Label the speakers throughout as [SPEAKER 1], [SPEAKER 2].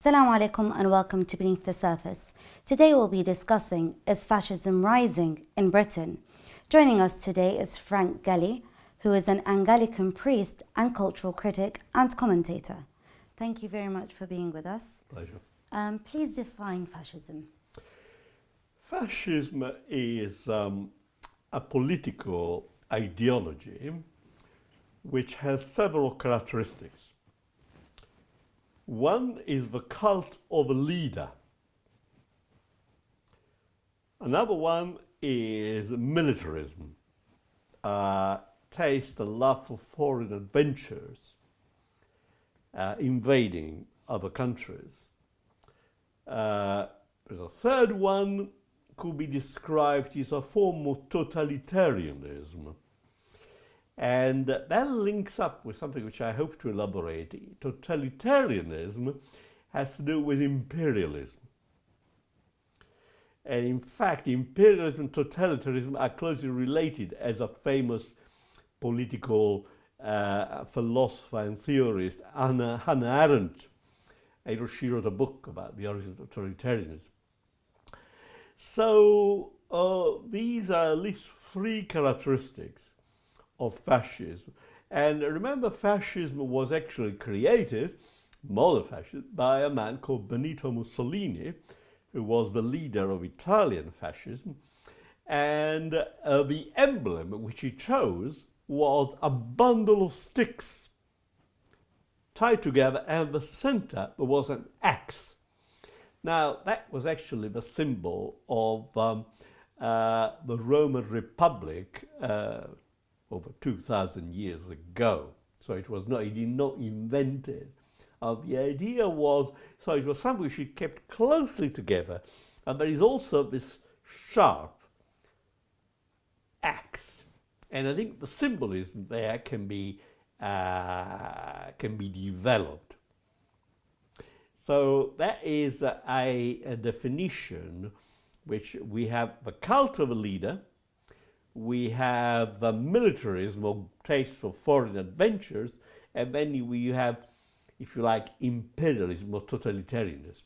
[SPEAKER 1] Assalamu alaikum and welcome to Beneath the Surface. Today we'll be discussing Is Fascism Rising in Britain? Joining us today is FrankGilli, who is an Anglican priest and cultural critic and commentator. Thank you very much for being with us.
[SPEAKER 2] Pleasure.
[SPEAKER 1] Please define fascism.
[SPEAKER 2] Fascism is a political ideology which has several characteristics. One is the cult of a leader. Another one is militarism, taste and love for foreign adventures, invading other countries. There's a third one could be described as a form of totalitarianism. And that links up with something which I hope to elaborate. Totalitarianism has to do with imperialism. And in fact, imperialism and totalitarianism are closely related, as a famous political philosopher and theorist, Hannah Arendt, she wrote a book about the origin of totalitarianism. So these are at least three characteristics of fascism. And remember, fascism was actually created, modern fascism, by a man called Benito Mussolini, who was the leader of Italian fascism. And the emblem which he chose was a bundle of sticks tied together, and the center there was an axe. Now, that was actually the symbol of the Roman Republic over 2,000 years ago. So it was not, he did not invent it. The idea was, so it was something which he kept closely together, and there is also this sharp axe. And I think the symbolism there can be developed. So that is a definition which we have the cult of a leader, we have militarism or taste for foreign adventures, and then you have, if you like, imperialism or totalitarianism.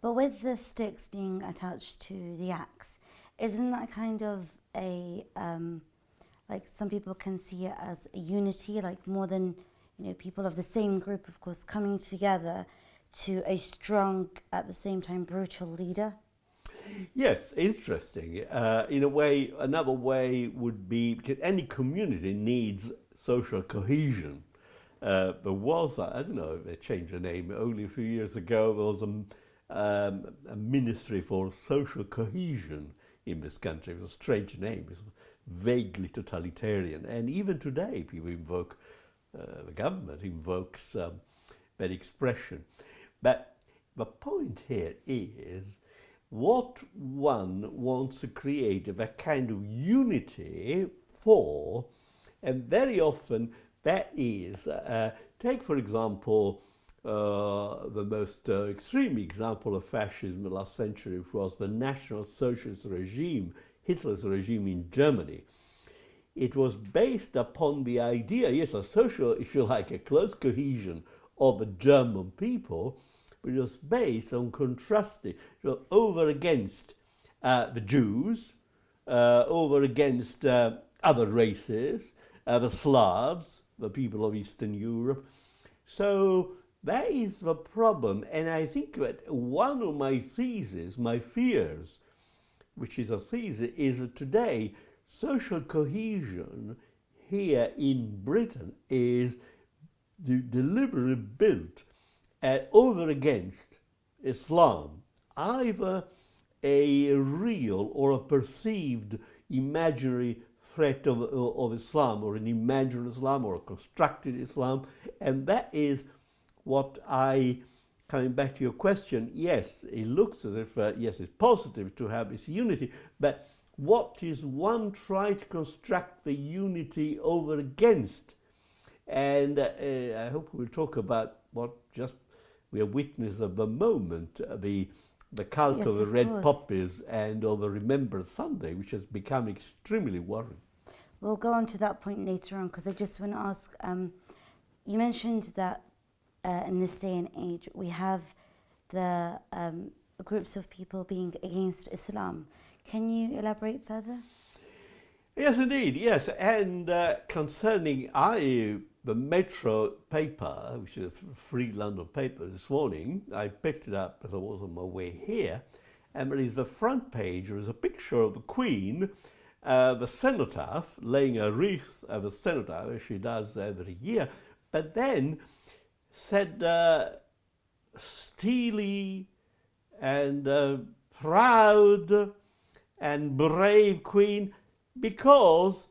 [SPEAKER 1] But with the sticks being attached to the axe, isn't that kind of a, like some people can see it as a unity, like more than, people of the same group, of course, coming together to a strong, at the same time, brutal leader?
[SPEAKER 2] Yes, interesting. In a way, another way would be, because any community needs social cohesion. There was, I don't know if they changed the name, only a few years ago there was a ministry for social cohesion in this country. It was a strange name, it was vaguely totalitarian. And even today people invoke, the government invokes that expression. But the point here is, what one wants to create is a kind of unity for, and very often that is, take for example, the most extreme example of fascism in the last century, which was the National Socialist regime, Hitler's regime in Germany. It was based upon the idea, yes, a social, if you like, a close cohesion of the German people, which was based on contrasting over against the Jews, over against other races, the Slavs, the people of Eastern Europe. So that is the problem. And I think that one of my theses, my fears, which is a thesis, is that today social cohesion here in Britain is deliberately built over against Islam, either a real or a perceived imaginary threat of Islam, or an imaginary Islam, or a constructed Islam. And that is what coming back to your question, yes, it looks as if, yes, it's positive to have this unity, but what is one trying to construct the unity over against? And I hope we'll talk about what just we are witness of the moment, the cult of the red poppies and of the Remembrance Sunday, which has become extremely worrying.
[SPEAKER 1] We'll go on to that point later on, because I just want to ask, you mentioned that in this day and age we have the groups of people being against Islam. Can you elaborate further?
[SPEAKER 2] Yes, indeed, yes. And concerning the Metro paper, which is a free London paper, this morning, I picked it up as I was on my way here, and there is the front page, there is a picture of the Queen, the cenotaph, laying a wreath of the cenotaph, as she does every year, but then said, steely and proud and brave Queen, because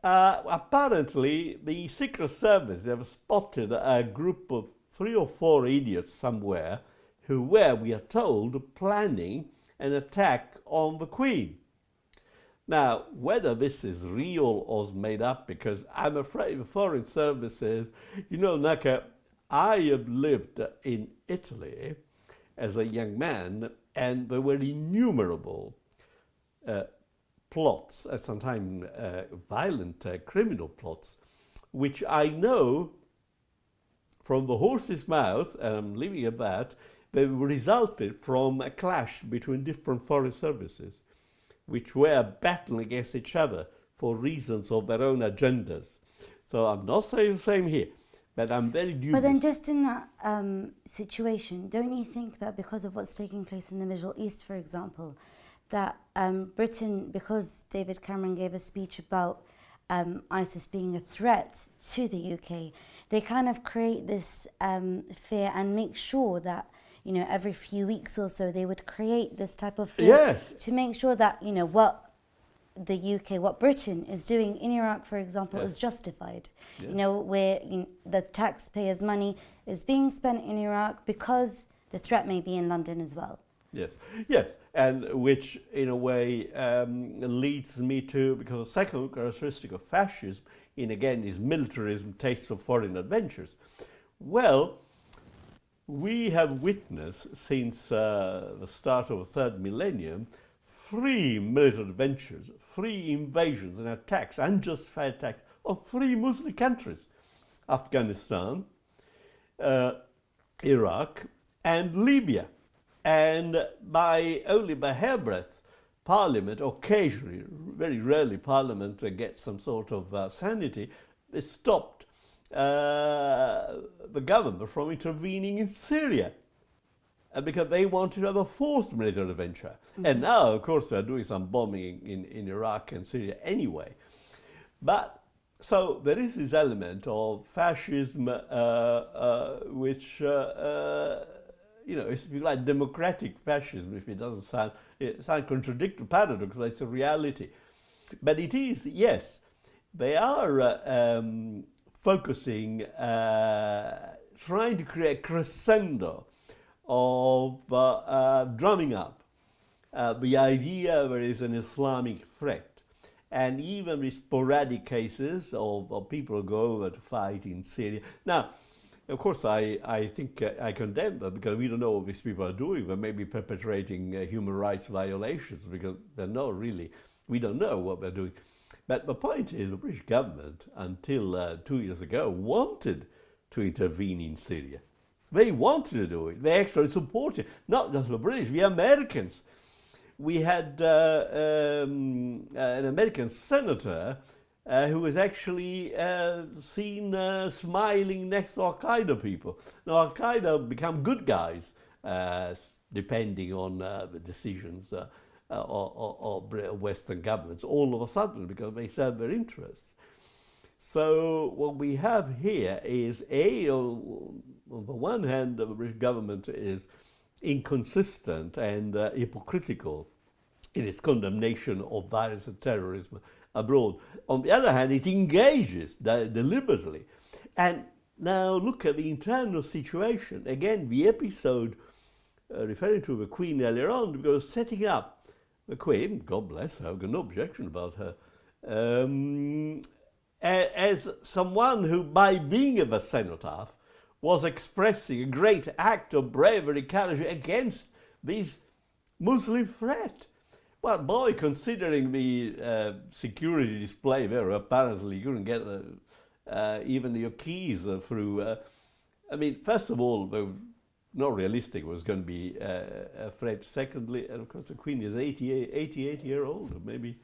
[SPEAKER 2] apparently the Secret Service have spotted a group of 3 or 4 idiots somewhere who were, we are told, planning an attack on the Queen. Now, whether this is real or is made up, because I'm afraid the Foreign Services, you know, Naka, I have lived in Italy as a young man, and there were innumerable plots, sometimes violent criminal plots, which I know from the horse's mouth, and I'm leaving at that, they resulted from a clash between different foreign services, which were battling against each other for reasons of their own agendas. So I'm not saying the same here, but I'm very dubious.
[SPEAKER 1] But then just in that situation, don't you think that because of what's taking place in the Middle East, for example, that Britain, because David Cameron gave a speech about ISIS being a threat to the UK, they kind of create this fear and make sure that, you know, every few weeks or so they would create this type of fear,
[SPEAKER 2] yes,
[SPEAKER 1] to make sure that, you know, what the UK, what Britain is doing in Iraq, for example,
[SPEAKER 2] yes,
[SPEAKER 1] is justified.
[SPEAKER 2] yes,
[SPEAKER 1] You know, where the taxpayers' money is being spent in Iraq because the threat may be in London as well.
[SPEAKER 2] Yes, yes, and which in a way leads me to, because the second characteristic of fascism, in again, is militarism, taste for foreign adventures. Well, we have witnessed since the start of the third millennium 3 military adventures, 3 invasions and attacks, unjustified attacks of 3 Muslim countries: Afghanistan, Iraq, and Libya. And only by hairbreadth, Parliament, occasionally, very rarely Parliament gets some sort of sanity, they stopped the government from intervening in Syria because they wanted to have a forced military adventure. Mm-hmm. And now, of course, they're doing some bombing in Iraq and Syria anyway. But so there is this element of fascism which you know, if you like democratic fascism, if it doesn't sound, it sounds contradictory, paradox, but it's a reality. But it is, yes, they are focusing, trying to create a crescendo of drumming up the idea there is an Islamic threat. And even with sporadic cases of people who go over to fight in Syria. Now, of course, I think I condemn them because we don't know what these people are doing. They may be perpetrating human rights violations because they're not really, we don't know what they're doing. But the point is the British government, until 2 years ago, wanted to intervene in Syria. They wanted to do it. They actually supported, not just the British, the Americans. We had an American senator who was actually seen smiling next to Al-Qaeda people. Now, Al-Qaeda become good guys, depending on the decisions of Western governments, all of a sudden, because they serve their interests. So what we have here is, on the one hand, the British government is inconsistent and hypocritical in its condemnation of violence and terrorism abroad. On the other hand, it engages deliberately. And now look at the internal situation. Again, the episode referring to the Queen earlier on, because setting up the Queen, God bless her, I've got no objection about her, as someone who, by being of a cenotaph, was expressing a great act of bravery, courage against this Muslim threat. Well, boy, considering the security display there, apparently you couldn't get even your keys through. I mean, first of all, not realistic. It was going to be a threat. Secondly, and of course, the Queen is 88 year old. Maybe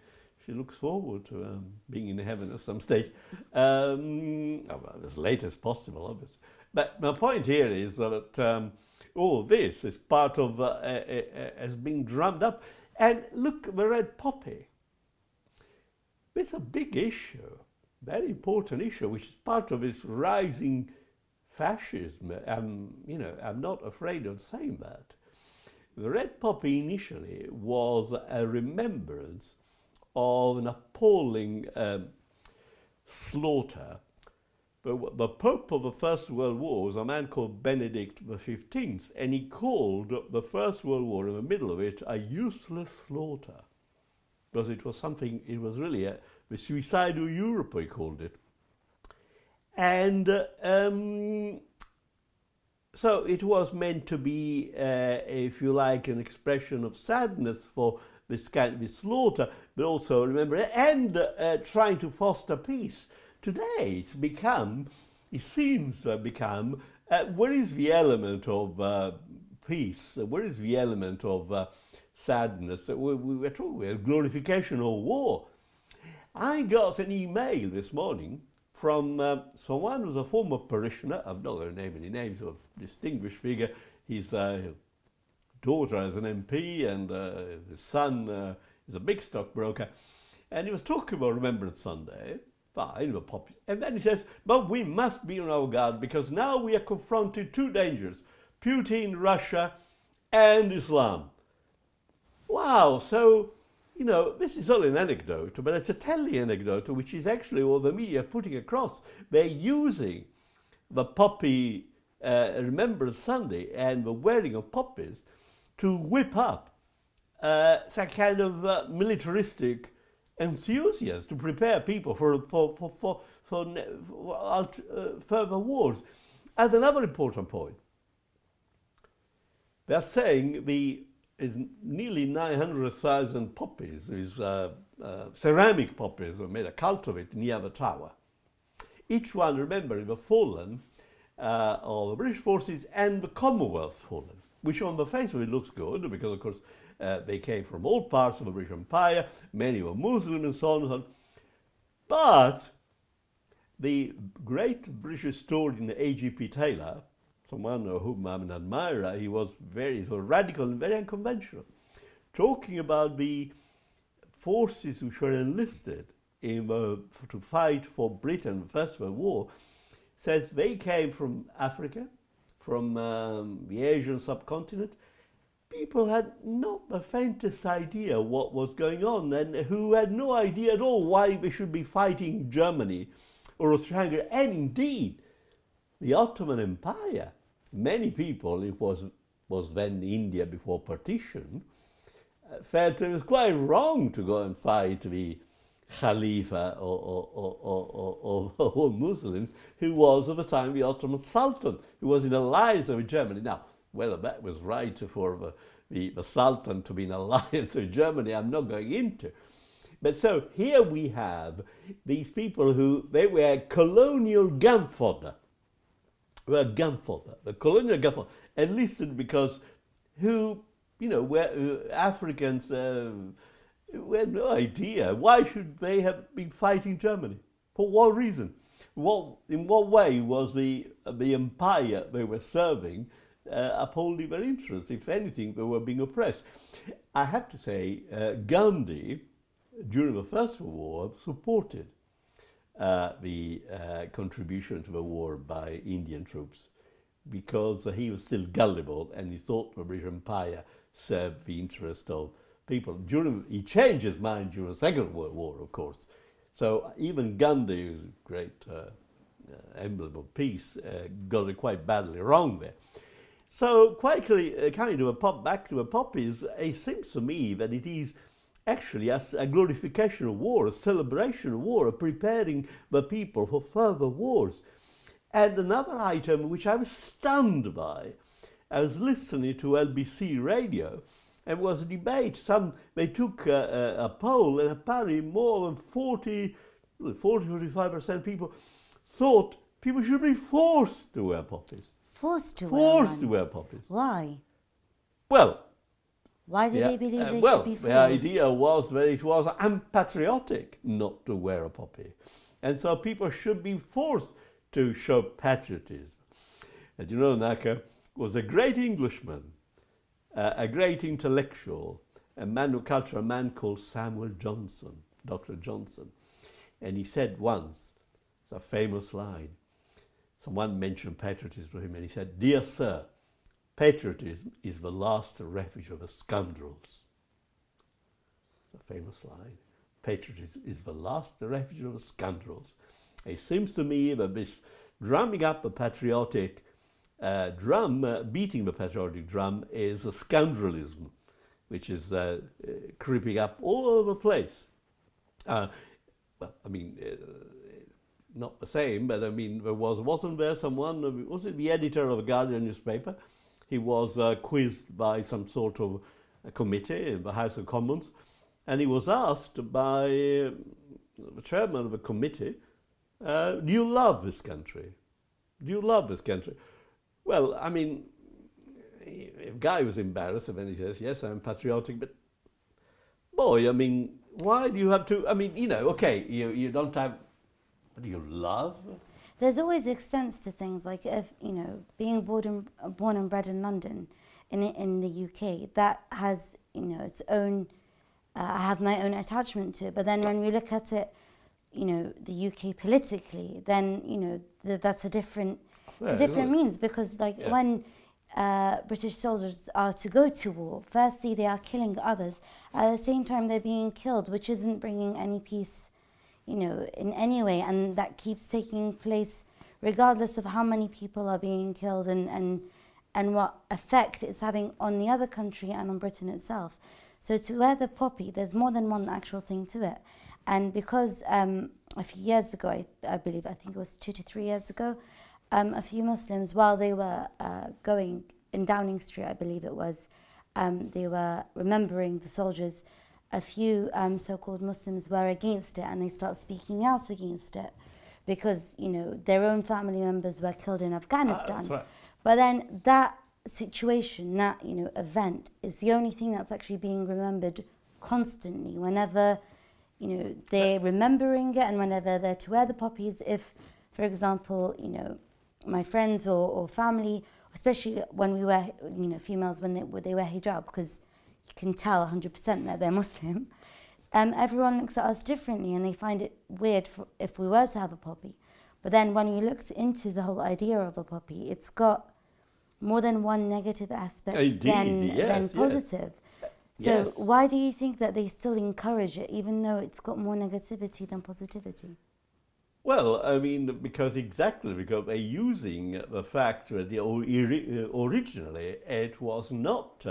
[SPEAKER 2] she looks forward to being in heaven at some stage, as late as possible, obviously. But my point here is that all this is part of as being drummed up. And look, the red poppy. It's a big issue, very important issue, which is part of this rising fascism. I'm not afraid of saying that. The red poppy initially was a remembrance of an appalling slaughter. The Pope of the First World War was a man called Benedict XV, and he called the First World War, in the middle of it, a useless slaughter. Because it was something, it was really the suicidal Europe, he called it. And so it was meant to be, if you like, an expression of sadness for this kind of slaughter, but also, remember, and trying to foster peace. Today it's become, it seems to have become, where is the element of peace? Where is the element of sadness? We're talking about glorification of war. I got an email this morning from someone who's a former parishioner. I'm not going to name any names, of a distinguished figure. His daughter is an MP, and his son is a big stockbroker. And he was talking about Remembrance Sunday. Fine, the poppies. And then he says, but we must be on our guard, because now we are confronted two dangers: Putin, Russia, and Islam. Wow, so, you know, this is all an anecdote, but it's a telling anecdote, which is actually what the media are putting across. They're using the poppy Remembrance Sunday and the wearing of poppies to whip up some kind of militaristic enthusiasm, to prepare people for further wars. And another important point, they're saying is nearly 900,000 poppies, these ceramic poppies, were made a cult of it near the tower. Each one, remember, the fallen of the British forces and the Commonwealth fallen, which on the face of it looks good, because of course they came from all parts of the British Empire, many were Muslim and so on and so on. But the great British historian A.G.P. Taylor, someone whom I'm an admirer, he was very radical and very unconventional, talking about the forces which were enlisted to fight for Britain in the First World War, says they came from Africa, from the Asian subcontinent. People had not the faintest idea what was going on, and who had no idea at all why they should be fighting Germany or Austria-Hungary, and indeed the Ottoman Empire. Many people, it was then India before partition, felt it was quite wrong to go and fight the Khalifa or Muslims, who was at the time the Ottoman Sultan, who was in alliance with Germany. Now, whether that was right for the Sultan to be in alliance with Germany, I'm not going into. But so here we have these people who, they were colonial gun fodder. The colonial gun fodder, enlisted because who, you know, were Africans who had no idea. Why should they have been fighting Germany? For what reason? In what way was the empire they were serving upholding their interests? If anything, they were being oppressed. I have to say, Gandhi, during the First World War, supported the contribution to the war by Indian troops, because he was still gullible and he thought the British Empire served the interest of people. He changed his mind during the Second World War, of course. So even Gandhi, who's a great emblem of peace, got it quite badly wrong there. So quite kind of back to the poppies, it seems to me that it is actually a glorification of war, a celebration of war, a preparing the people for further wars. And another item which I was stunned by, I was listening to LBC radio, and it was a debate. They took a poll, and apparently more than 45% people thought people should be forced to wear poppies.
[SPEAKER 1] Forced to
[SPEAKER 2] Forced to
[SPEAKER 1] wear one.
[SPEAKER 2] wear poppies.
[SPEAKER 1] Why?
[SPEAKER 2] Well,
[SPEAKER 1] Why do they believe they
[SPEAKER 2] well,
[SPEAKER 1] should be forced?
[SPEAKER 2] the idea was that it was unpatriotic not to wear a poppy. And so people should be forced to show patriotism. And you know, Naka was a great Englishman, a great intellectual, a man of culture, a man called Samuel Johnson, Dr. Johnson. And he said once, it's a famous line, someone mentioned patriotism to him, and he said, "Dear sir, patriotism is the last refuge of the scoundrels." It's a famous line. Patriotism is the last refuge of the scoundrels. It seems to me that this drumming up a patriotic beating the patriotic drum is a scoundrelism, which is creeping up all over the place. Well, I mean, not the same, but I mean, wasn't there someone, was it the editor of a Guardian newspaper? He was quizzed by some sort of a committee in the House of Commons, and he was asked by the chairman of the committee, do you love this country? Do you love this country? Well, I mean, the guy was embarrassed, and then he says, yes, I'm patriotic, but boy, I mean, why do you have to, I mean, you know, okay, you don't have, what do you love?
[SPEAKER 1] There's always extents to things, like if, you know, being born and bred in London, in the UK, that has, you know, its own, I have my own attachment to it. But then when we look at it, you know, the UK politically, then, you know, that's a different, it's a different means, because like when British soldiers are to go to war, firstly they are killing others, at the same time they're being killed, which isn't bringing any peace, you know, in any way, and that keeps taking place regardless of how many people are being killed and what effect it's having on the other country and on Britain itself. So to wear the poppy, there's more than one actual thing to it. And because a few years ago, I think it was 2 to 3 years ago, a few Muslims, while they were going in Downing Street, I believe it was, they were remembering the soldiers. A few so-called Muslims were against it, and they start speaking out against it because, you know, their own family members were killed in Afghanistan.
[SPEAKER 2] That's right.
[SPEAKER 1] But then that situation, that, you know, event is the only thing that's actually being remembered constantly whenever, you know, they're remembering it, and whenever they're to wear the poppies. If, for example, you know, my friends or family, especially when we wear, you know, females, when they wear hijab, because you can tell 100% that they're Muslim, everyone looks at us differently, and they find it weird if we were to have a poppy. But then when we looked into the whole idea of a poppy, it's got more than one negative aspect than positive. So why do you think that they still encourage it, even though it's got more negativity than positivity?
[SPEAKER 2] Well, I mean, because they're using the fact that originally it was not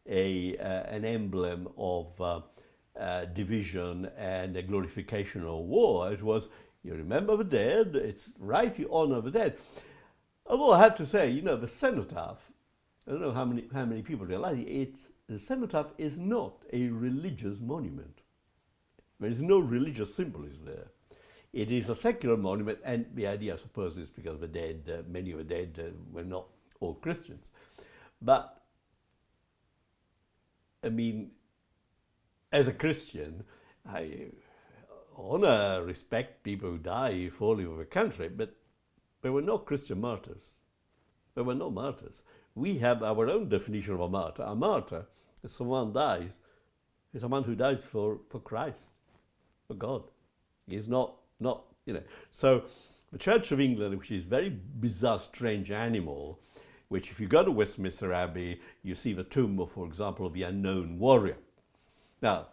[SPEAKER 2] an emblem of division and a glorification of war. It was, you remember the dead, it's right, you honor the dead. Although I have to say, you know, the cenotaph, I don't know how many people realize the cenotaph is not a religious monument. There is no religious symbolism there. It is a secular monument, and the idea, I suppose, is because the dead, many of the dead were not all Christians. But, I mean, as a Christian, I honor, respect people who die for the country, but there were no Christian martyrs. There were no martyrs. We have our own definition of a martyr. A martyr is someone who dies for Christ, for God. He's not, you know. So the Church of England, which is a very bizarre, strange animal, which if you go to Westminster Abbey, you see the tomb of, for example, of the unknown warrior. Now,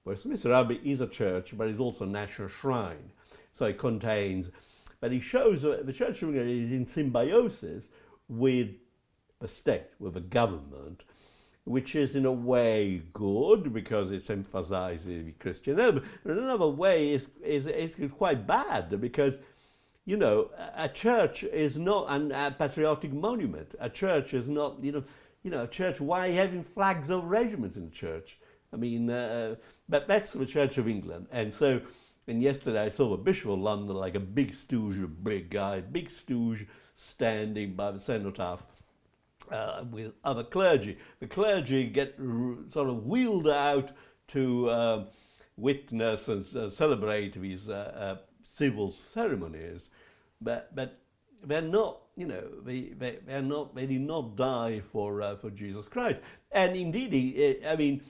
[SPEAKER 2] Westminster Abbey is a church, but it's also a national shrine. So it contains, but it shows that the Church of England is in symbiosis with the state, with the government, which is in a way good because it's emphasizing Christian element. In another way, is quite bad because, you know, a church is not a patriotic monument. A church is not, you know, a church. Why having flags of regiments in the church? I mean, but that's the Church of England, and so And yesterday I saw the Bishop of London, like a big stooge, a big guy, big stooge, standing by the cenotaph with other clergy. The clergy get sort of wheeled out to witness and celebrate these civil ceremonies, but they're not, you know, they did not die for Jesus Christ. And indeed, I mean,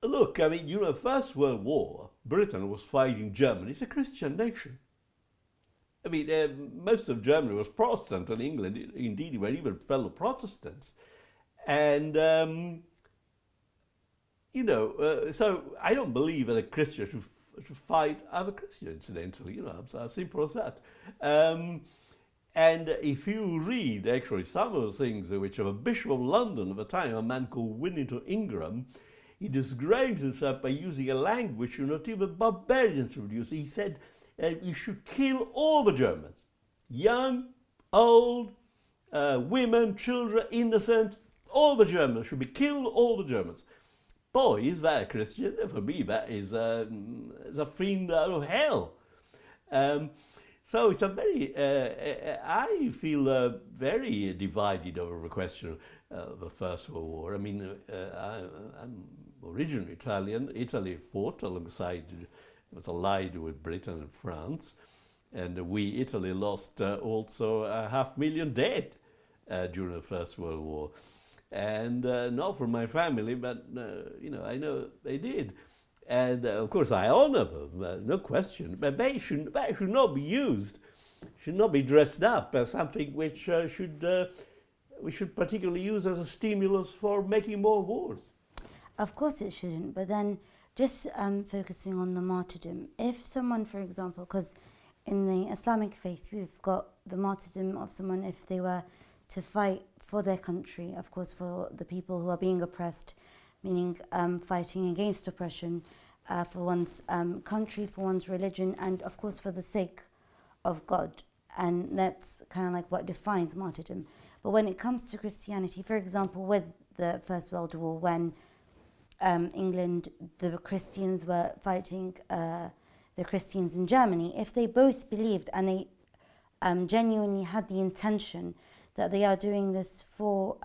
[SPEAKER 2] look, I mean, you know, First World War, Britain was fighting Germany. It's a Christian nation. I mean, most of Germany was Protestant, and England, indeed, were even fellow Protestants. And, you know, so I don't believe that a Christian should fight other Christians, incidentally, you know, it's as simple as that. And if you read, actually, some of the things which the Bishop of London at the time, a man called Winnington Ingram, he described himself by using a language not even barbarians would use. He said, we should kill all the Germans, young, old, women, children, innocent, all the Germans should be killed, all the Germans. Boy, is that a Christian? For me, that is a fiend out of hell. So it's a very, I feel very divided over the question of the First World War. I mean, I'm originally Italian. Italy fought alongside, it was allied with Britain and France, and Italy lost also 500,000 dead during the First World War. And not from my family, but you know, I know they did. And of course I honor them, no question, but that should not be used, should not be dressed up as something which we should particularly use as a stimulus for making more wars.
[SPEAKER 1] Of course it shouldn't, but then just focusing on the martyrdom. If someone, for example, because in the Islamic faith we've got the martyrdom of someone if they were to fight for their country, of course for the people who are being oppressed, meaning fighting against oppression, for one's country, for one's religion, and of course for the sake of God. And that's kind of like what defines martyrdom. But when it comes to Christianity, for example, with the First World War, when England, the Christians were fighting the Christians in Germany, if they both believed and they genuinely had the intention that they are doing this for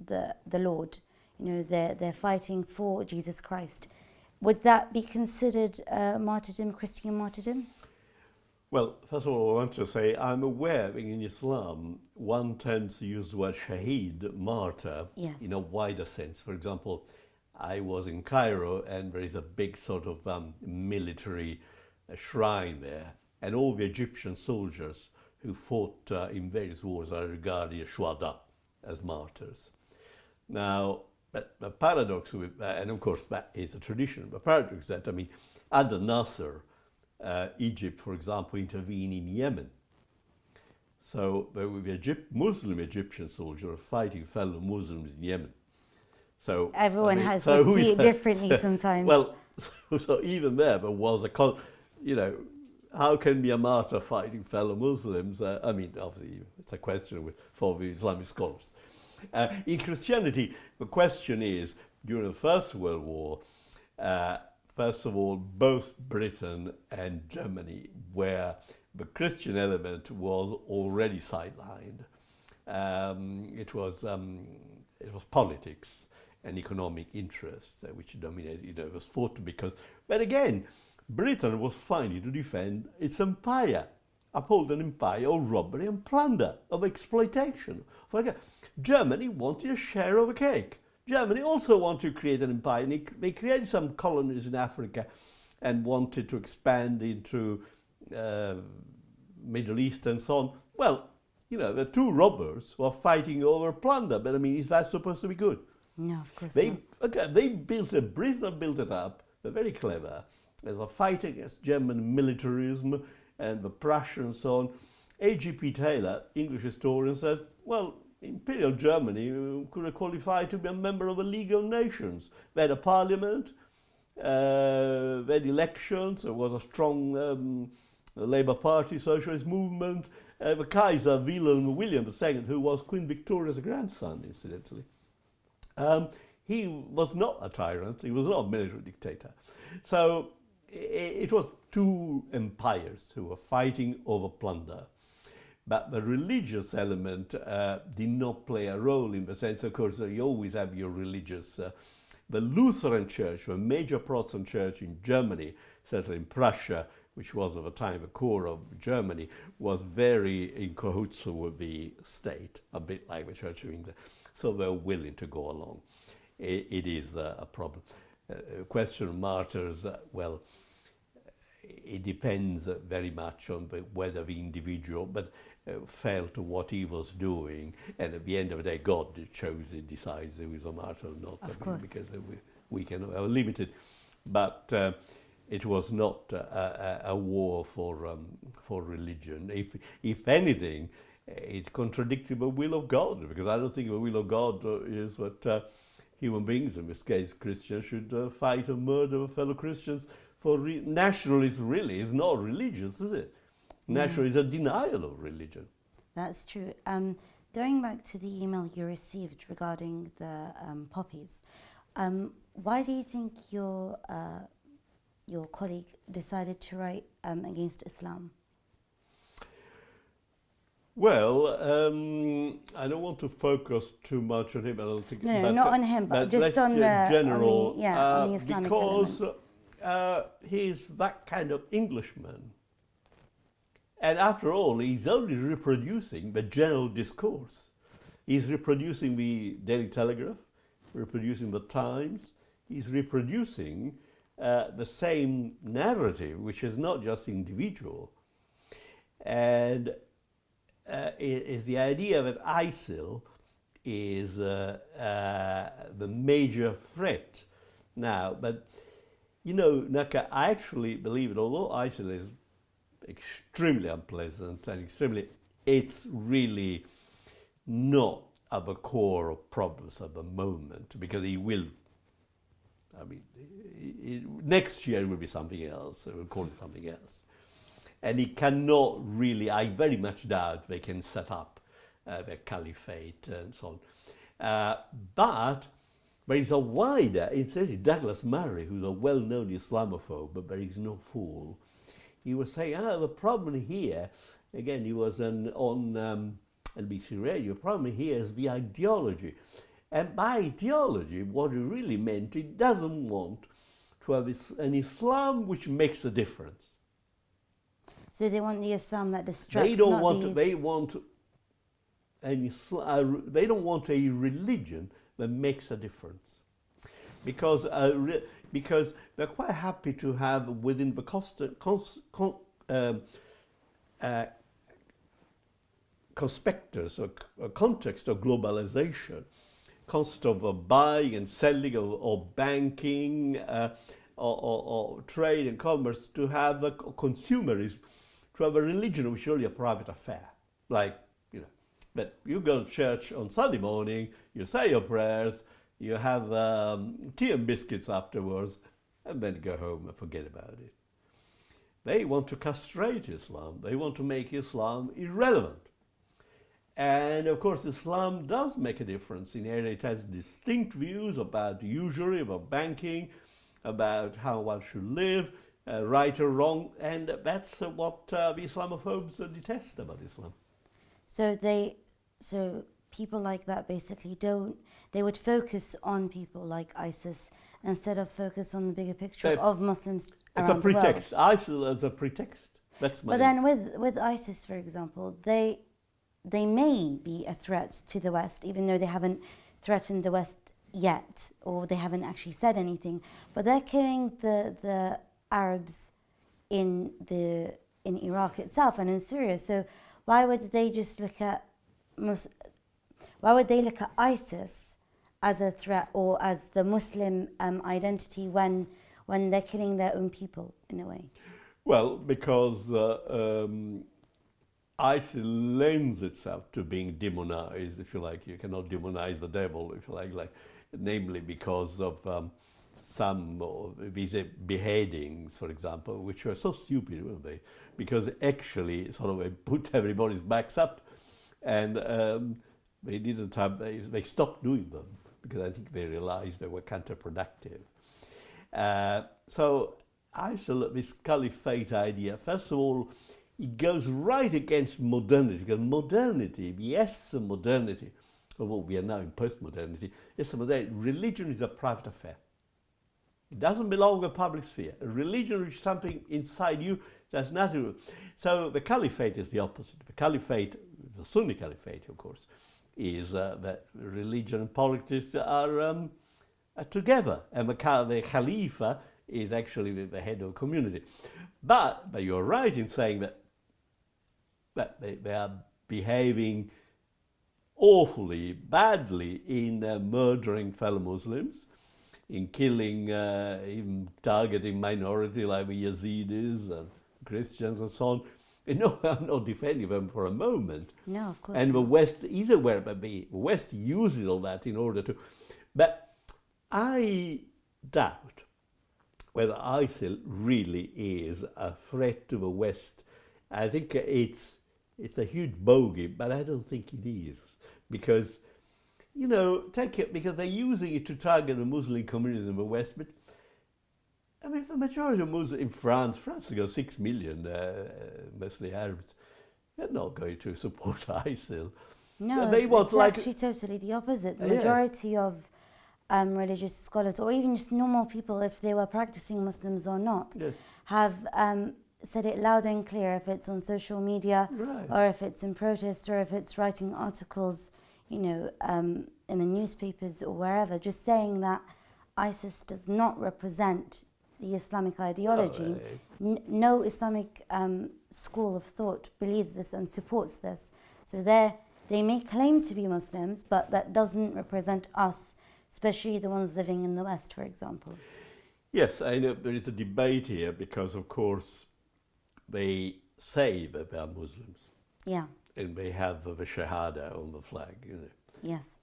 [SPEAKER 1] the Lord, you know, they're fighting for Jesus Christ, would that be considered martyrdom, Christian martyrdom?
[SPEAKER 2] Well, first of all, I want to say I'm aware that in Islam, one tends to use the word shaheed, martyr,
[SPEAKER 1] yes,
[SPEAKER 2] in a wider sense. For example, I was in Cairo and there is a big sort of military shrine there, and all the Egyptian soldiers who fought in various wars are regarded as shuhada, as martyrs. Now, the paradox with that, and of course that is a tradition, the paradox is that, I mean, under Nasser, Egypt, for example, intervened in Yemen. So the Muslim Egyptian soldiers are fighting fellow Muslims in Yemen. So
[SPEAKER 1] everyone would see it differently sometimes.
[SPEAKER 2] Well, so even there was a, you know, how can be a martyr fighting fellow Muslims? I mean, obviously, it's a question for the Islamic scholars. In Christianity, the question is, during the First World War, first of all, both Britain and Germany, where the Christian element was already sidelined. It was politics and economic interests which dominated. You know, it was fought because, but again, Britain was fighting to defend its empire, uphold an empire of robbery and plunder, of exploitation. Germany wanted a share of the cake. Germany also wanted to create an empire, and they created some colonies in Africa and wanted to expand into Middle East and so on. Well, you know, the two robbers were fighting over plunder, but I mean, is that supposed to be good?
[SPEAKER 1] No, of course not.
[SPEAKER 2] Okay, they built it, Britain built it up, they're very clever, as a fight against German militarism and the Prussians and so on. A.G.P. Taylor, English historian, says, well, Imperial Germany could have qualified to be a member of a League of Nations. They had a parliament, they had elections, there was a strong Labour Party, socialist movement. The Kaiser Wilhelm II, who was Queen Victoria's grandson, incidentally, he was not a tyrant, he was not a military dictator. So it was two empires who were fighting over plunder. But the religious element did not play a role in the sense, of course, you always have your religious. The Lutheran Church, a major Protestant church in Germany, certainly in Prussia, which was at the time the core of Germany, was very in cahoots with the state, a bit like the Church of England. So they were willing to go along. It is a problem. Question of martyrs, well, it depends very much on whether the individual but felt what he was doing, and at the end of the day, God decides who is a martyr or not.
[SPEAKER 1] Of course.
[SPEAKER 2] Because we are limited, but it was not a war for religion. If anything, it contradicted the will of God, because I don't think the will of God is that human beings, in this case Christians, should fight and murder fellow Christians. For nationalism really is not religious, is it? Nationalism is a denial of religion.
[SPEAKER 1] That's true. Going back to the email you received regarding the poppies, why do you think your colleague decided to write against Islam?
[SPEAKER 2] Well, I don't want to focus too much on him. I don't think.
[SPEAKER 1] No, not on him, but just on the
[SPEAKER 2] general.
[SPEAKER 1] on the Islamic
[SPEAKER 2] because
[SPEAKER 1] element.
[SPEAKER 2] He's that kind of Englishman, and after all, he's only reproducing the general discourse. He's reproducing the Daily Telegraph, reproducing the Times. He's reproducing the same narrative, which is not just individual, and. Is the idea that ISIL is the major threat now. But, you know, Naka, I actually believe it, although ISIL is extremely unpleasant and it's really not at the core of problems at the moment, because next year it will be something else, it will call it something else. And he cannot really, I very much doubt they can set up their caliphate and so on. But there is a wider, incidentally, Douglas Murray, who's a well-known Islamophobe, but there is no fool. He was saying, the problem here, again, he was on NBC Radio, the problem here is the ideology. And by ideology, what he really meant, he doesn't want to have an Islam which makes a difference.
[SPEAKER 1] So they want the Islam that destructs.
[SPEAKER 2] They don't want a religion that makes a difference, because they're quite happy to have within the conspectus or context of globalization, concept of buying and selling or banking or trade and commerce, to have a consumerism. To have a religion which is only a private affair, like, you know, but you go to church on Sunday morning, you say your prayers, you have tea and biscuits afterwards, and then go home and forget about it. They want to castrate Islam. They want to make Islam irrelevant. And of course, Islam does make a difference in area. It has distinct views about usury, about banking, about how one should live, right or wrong, and that's what the Islamophobes detest about Islam.
[SPEAKER 1] So people like that basically they would focus on people like ISIS instead of focus on the bigger picture of Muslims around the world.
[SPEAKER 2] It's a pretext. ISIL is a pretext. That's my.
[SPEAKER 1] But then with ISIS, for example, they may be a threat to the West, even though they haven't threatened the West yet, or they haven't actually said anything. But they're killing the Arabs in Iraq itself and in Syria. So why would they just look at ISIS as a threat or as the Muslim identity when they're killing their own people in a way?
[SPEAKER 2] Well, because ISIL lends itself to being demonized, if you like. You cannot demonize the devil, if you like namely because of some of these beheadings, for example, which were so stupid, weren't they? Because actually, sort of, they put everybody's backs up, and they stopped doing them because I think they realized they were counterproductive. So ISIL, this caliphate idea, first of all, it goes right against modernity, because modernity, the essence of modernity, of what we are now in post-modernity, is that religion is a private affair. It doesn't belong to the public sphere. A religion is something inside you that's nothing. So the caliphate is the opposite. The caliphate, the Sunni caliphate, of course, is that religion and politics are together. And the Khalifa is actually the head of a community. But you're right in saying that they are behaving awfully badly in murdering fellow Muslims, in killing, even targeting minority like the Yazidis and Christians and so on. No, I'm not defending them for a moment.
[SPEAKER 1] No, of course
[SPEAKER 2] And
[SPEAKER 1] not.
[SPEAKER 2] the West is aware, but the West uses all that in order to... But I doubt whether ISIL really is a threat to the West. I think it's a huge bogey, but I don't think it is. Because, you know, take it, because they're using it to target the Muslim communities in the West, but I mean, the majority of Muslims in France has got 6 million, mostly Arabs, they're not going to support ISIL.
[SPEAKER 1] No,
[SPEAKER 2] They want,
[SPEAKER 1] it's
[SPEAKER 2] like,
[SPEAKER 1] actually totally the opposite. The
[SPEAKER 2] Yeah.
[SPEAKER 1] majority of religious scholars, or even just normal people, if they were practicing Muslims or not,
[SPEAKER 2] Yes.
[SPEAKER 1] have said it loud and clear, if it's on social media,
[SPEAKER 2] Right.
[SPEAKER 1] or if it's in protest, or if it's writing articles, you know, in the newspapers or wherever, just saying that ISIS does not represent the Islamic ideology. No Islamic school of thought believes this and supports this. So they may claim to be Muslims, but that doesn't represent us, especially the ones living in the West, for example.
[SPEAKER 2] Yes, I know there is a debate here because, of course, they say that they are Muslims
[SPEAKER 1] Yeah,
[SPEAKER 2] and they have the Shahada on the flag, you know.
[SPEAKER 1] yes.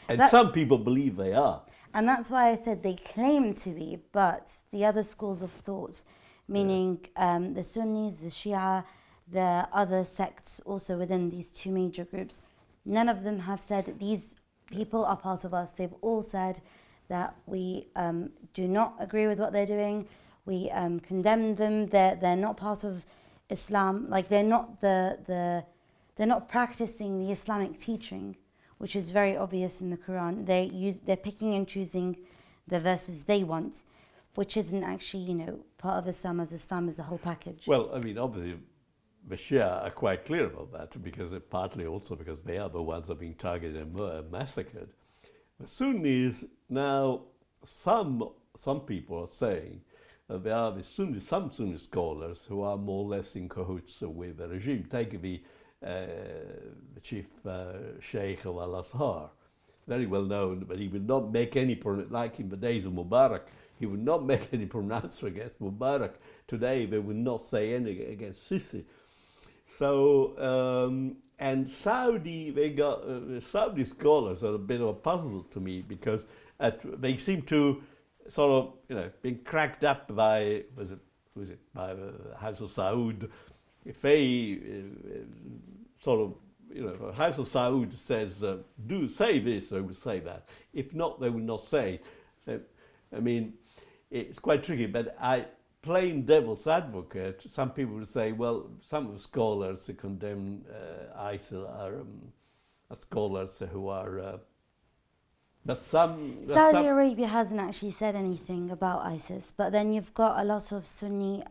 [SPEAKER 2] And
[SPEAKER 1] That-
[SPEAKER 2] some people believe they are.
[SPEAKER 1] And that's why I said they claim to be, but the other schools of thought, meaning the Sunnis, the Shia, the other sects also within these two major groups, none of them have said these people are part of us. They've all said that we do not agree with what they're doing. We condemn them. They're not part of Islam. Like they're not they're not practicing the Islamic teaching, which is very obvious in the Quran. They're picking and choosing the verses they want, which isn't actually, you know, part of Islam as a whole package.
[SPEAKER 2] Well, I mean, obviously, the Shia are quite clear about that because partly also because they are the ones that are being targeted and massacred. The Sunnis now, some people are saying that there are some Sunni scholars who are more or less in cahoots with the regime. Take the chief Sheikh of Al-Azhar, very well known, but he will not make any, like in the days of Mubarak, he will not make any pronouncement against Mubarak. Today they will not say anything against Sisi. So, and Saudi scholars are a bit of a puzzle to me because they seem to sort of, you know, being cracked up by, by the House of Saud. If they sort of, you know, the House of Saud says, do say this, they will say that. If not, they will not say. I mean, it's quite tricky, but plain devil's advocate, some people would say, well, some of the scholars who condemn ISIL are scholars who are, but
[SPEAKER 1] Saudi Arabia hasn't actually said anything about ISIS, but then you've got a lot of Sunni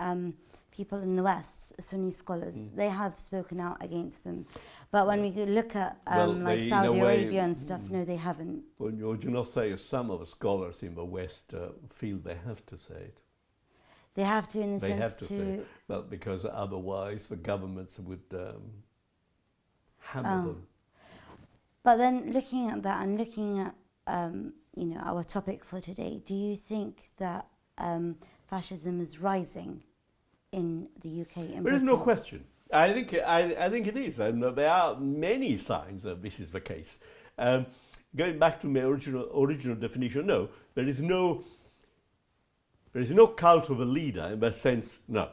[SPEAKER 1] people in the West, Sunni scholars. They have spoken out against them. But when we look at like Saudi Arabia and stuff, no, they haven't.
[SPEAKER 2] Would you not say some of the scholars in the West feel they have to say it?
[SPEAKER 1] They have to, in the
[SPEAKER 2] They
[SPEAKER 1] sense
[SPEAKER 2] have to say it. Well, because otherwise the governments would hammer them.
[SPEAKER 1] But then looking at that and looking at you know, our topic for today, do you think that fascism is rising in the UK and
[SPEAKER 2] There is
[SPEAKER 1] Britain?
[SPEAKER 2] no question. I think it is, and there are many signs that this is the case. Going back to my original definition, no, there is no cult of a leader in that sense. No,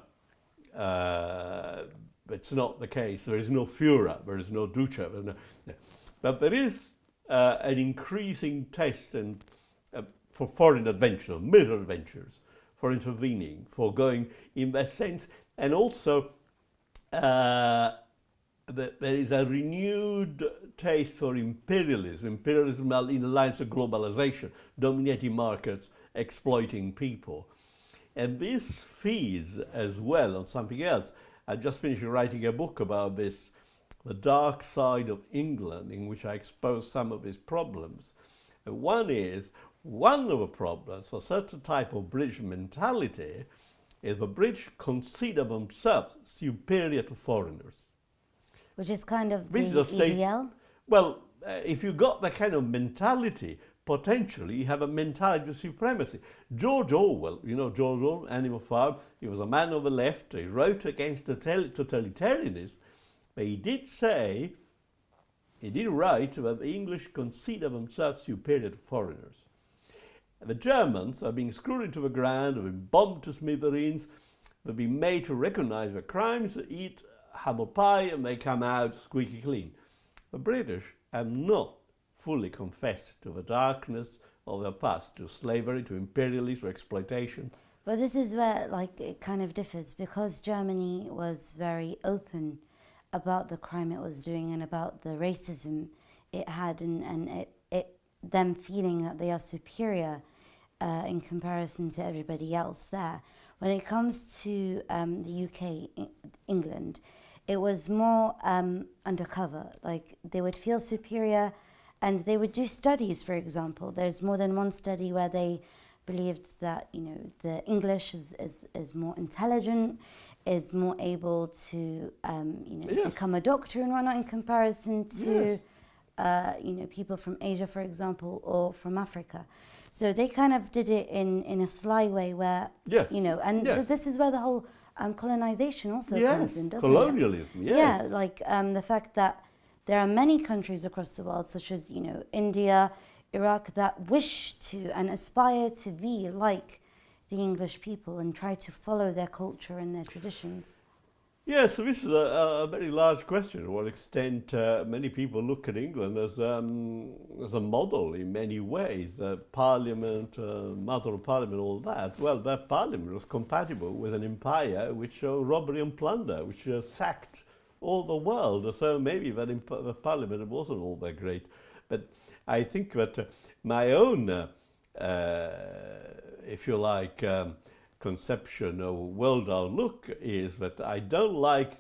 [SPEAKER 2] it's not the case. There is no Führer. There is no Duce. No. But there is an increasing test and for foreign adventure, military adventures, for intervening, for going in that sense. And also, there is a renewed taste for imperialism in alliance with globalization, dominating markets, exploiting people. And this feeds as well on something else. I just finished writing a book about this, the dark side of England, in which I expose some of these problems. And one of the problems for a certain type of British mentality is the British consider themselves superior to foreigners.
[SPEAKER 1] Which is kind of
[SPEAKER 2] Which
[SPEAKER 1] the
[SPEAKER 2] is a state,
[SPEAKER 1] EDL?
[SPEAKER 2] Well, if you got that kind of mentality, potentially you have a mentality of supremacy. George Orwell, you know George Orwell, Animal Farm, he was a man of the left, he wrote against totalitarianism, but he did write that the English consider themselves superior to foreigners. And the Germans are being screwed into the ground, have been bombed to smithereens, they've been made to recognize their crimes, eat humble pie, and they come out squeaky clean. The British have not fully confessed to the darkness of their past, to slavery, to imperialism, to exploitation.
[SPEAKER 1] But this is where it kind of differs, because Germany was very open about the crime it was doing and about the racism it had, and them feeling that they are superior in comparison to everybody else there. When it comes to the UK, England, it was more undercover. Like, they would feel superior, and they would do studies, for example. There's more than one study where they believed that, the English is more intelligent, is more able to,
[SPEAKER 2] Yes.
[SPEAKER 1] become a doctor and whatnot in comparison to,
[SPEAKER 2] Yes.
[SPEAKER 1] people from Asia, for example, or from Africa. So they kind of did it in a sly way where,
[SPEAKER 2] Yes.
[SPEAKER 1] and
[SPEAKER 2] Yes.
[SPEAKER 1] this is where the whole colonization also
[SPEAKER 2] Yes,
[SPEAKER 1] comes in, doesn't
[SPEAKER 2] colonialism,
[SPEAKER 1] it?
[SPEAKER 2] yes.
[SPEAKER 1] Yeah, the fact that there are many countries across the world, such as, India, Iraq, that wish to and aspire to be like the English people and try to follow their culture and their traditions.
[SPEAKER 2] Yeah, so this is a very large question. To what extent many people look at England as a model in many ways. Parliament, Mother of Parliament, all that. Well, that Parliament was compatible with an empire which showed robbery and plunder, which sacked all the world. So maybe the Parliament wasn't all that great. But I think that my own, if you like, conception of world outlook is that I don't like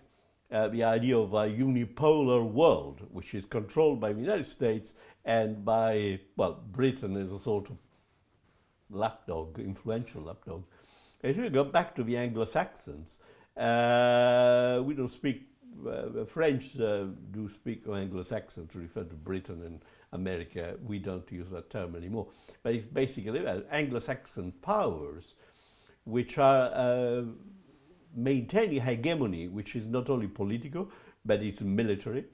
[SPEAKER 2] the idea of a unipolar world, which is controlled by the United States and by, Britain as a sort of lapdog, influential lapdog. If you go back to the Anglo-Saxons, we don't speak, French do speak of Anglo-Saxon to refer to Britain and America. We don't use that term anymore. But it's basically Anglo-Saxon powers which are maintaining hegemony, which is not only political, but it's military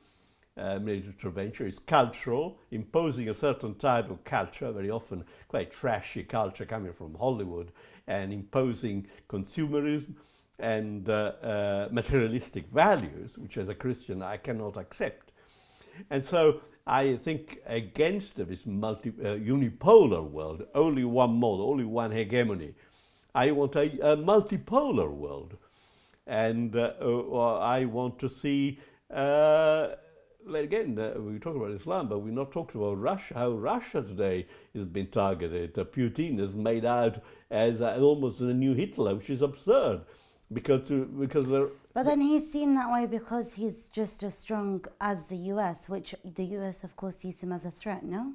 [SPEAKER 2] intervention, it's cultural, imposing a certain type of culture, very often quite trashy culture coming from Hollywood, and imposing consumerism and materialistic values, which as a Christian I cannot accept. And so I think against this unipolar world, only one model, only one hegemony, I want a multipolar world, and I want to see, again, we talk about Islam, but we're not talking about Russia, how Russia today is being targeted. Putin is made out as almost a new Hitler, which is absurd, because they're...
[SPEAKER 1] But then he's seen that way because he's just as strong as the US, which the US, of course, sees him as a threat, no?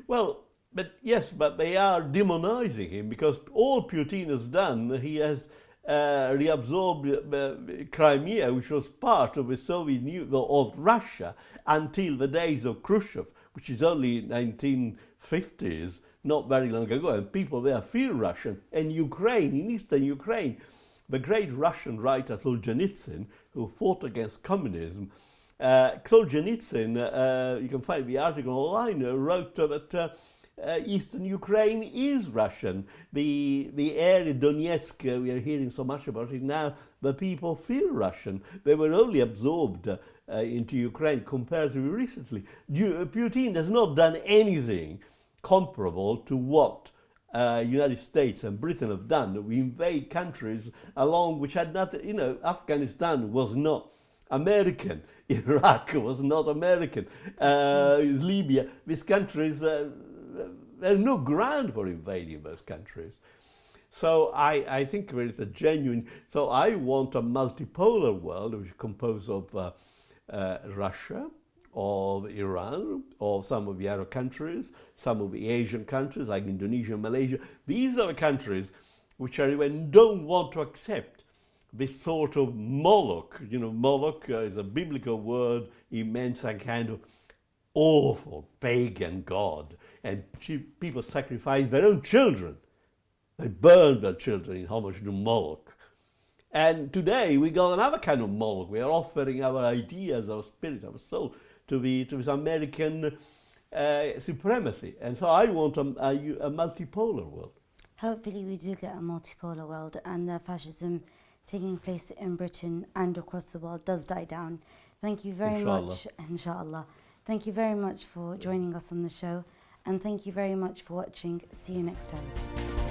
[SPEAKER 2] Well, but yes, but they are demonizing him because all Putin has done, he has reabsorbed Crimea, which was part of the Soviet Union, of Russia, until the days of Khrushchev, which is only 1950s, not very long ago, and people there feel Russian. And Ukraine, in eastern Ukraine, the great Russian writer Solzhenitsyn, who fought against communism, Solzhenitsyn, you can find the article online, wrote that eastern Ukraine is Russian. The area Donetsk, we are hearing so much about it now, the people feel Russian. They were only absorbed into Ukraine comparatively recently. Putin has not done anything comparable to what United States and Britain have done. We invade countries along which had nothing, Afghanistan was not American, Iraq was not American, Libya, these countries, there's no ground for invading those countries. So I think there is a genuine, so I want a multipolar world which is composed of Russia, of Iran, or some of the Arab countries, some of the Asian countries like Indonesia, Malaysia. These are the countries which don't want to accept this sort of Moloch. Moloch is a biblical word. It meant a kind of awful pagan god. And people sacrifice their own children. They burn their children in homage to Moloch. And today we got another kind of Moloch. We are offering our ideas, our spirit, our soul to this American supremacy. And so I want a multipolar world.
[SPEAKER 1] Hopefully we do get a multipolar world and the fascism taking place in Britain and across the world does die down. Thank you very much, inshallah. Thank you very much for joining us on the show, and thank you very much for watching. See you next time.